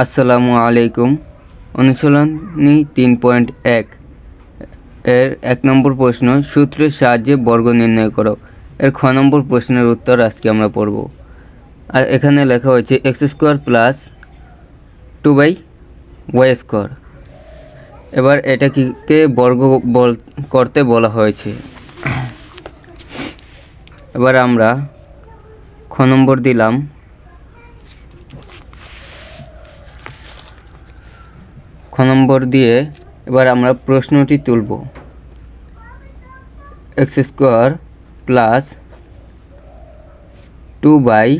আসসালামু আলাইকুম। অনুশীলনী 3.1 এর 1 নম্বর প্রশ্ন, সূত্রের সাহায্যে বর্গ নির্ণয় করো। এর খ নম্বর প্রশ্নের উত্তর আজকে আমরা পড়ব। আর এখানে লেখা হয়েছে x² প্লাস 2y² এবার এটাকে বর্গ করতে বলা হয়েছে। এবার আমরা খ নম্বর দিলাম। খ নম্বর দিয়ে এবার আমরা প্রশ্নটি তুলব। x² প্লাস 2y²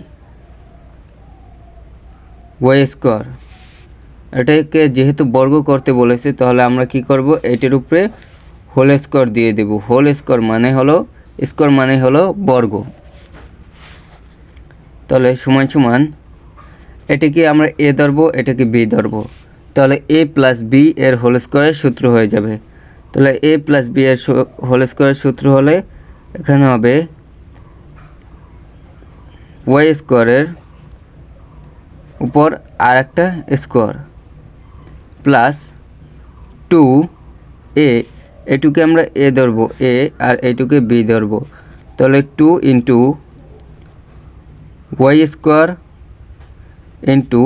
এটাকে যেহেতু বর্গ করতে বলেছে, তাহলে আমরা কি করব, এটার উপরে হোল স্কোয়ার দিয়ে দেব। হোল স্কোয়ার মানে হলো বর্গ। তাহলে সমান সমান এটাকে আমরা a ধরবো, এটাকে b ধরবো। তাহলে a প্লাস b এর হোল স্কোয়ারের সূত্র হয়ে যাবে। তাহলে a প্লাস b এর হোল স্কোয়ারের সূত্র হলে এখানে হবে y² উপর আর একটা স্কোয়ার প্লাস 2a, এটুকে আমরা a ধরবো a আর এইটুকে b ধরবো। তাহলে 2 into y² into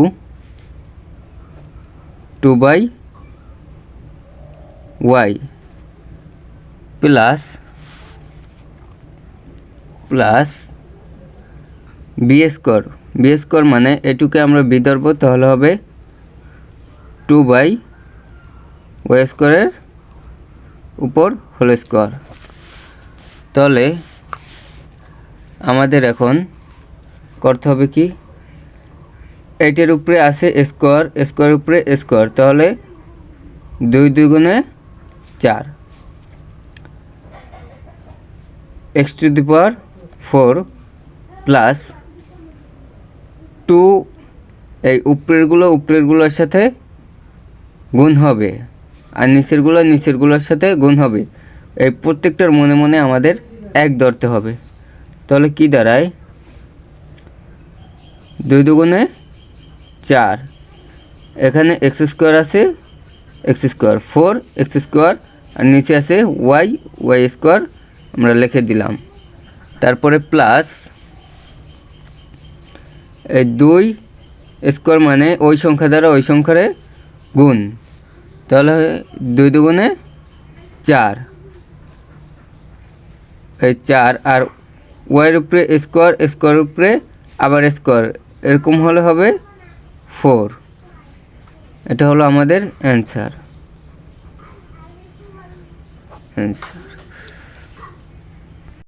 2y plus b² মানে এটুকে আমরা b ধরবো, তাহলে হবে 2y² এর উপর হোল স্কোয়ার। তাহলে আমাদের এখন করতে হবে কি, এইটার উপরে আছে স্কোয়ার উপরে স্কোয়ার, তাহলে 2 2 4 x⁴ প্লাস 2, এই উপরেরগুলোর সাথে গুণ হবে আর নিচেরগুলোর সাথে গুণ হবে। এই প্রত্যেকটার মনে মনে আমাদের 1 ধরতে হবে। তাহলে কি দাঁড়ায়, 2 2 4, এখানে x² আছে, x² 4x² আর নিচে আছে y² আমরা লিখে দিলাম। তারপরে প্লাস এই 2 মানে ওই সংখ্যা দ্বারা ওই সংখ্যার গুণ, তাহলে 2 2 4, এই 4 আর ওয়াইয়ের উপরে স্কোয়ার উপরে আবার স্কোয়ার, এরকম হলে হবে 4। এটা হলো আমাদের অ্যান্সার।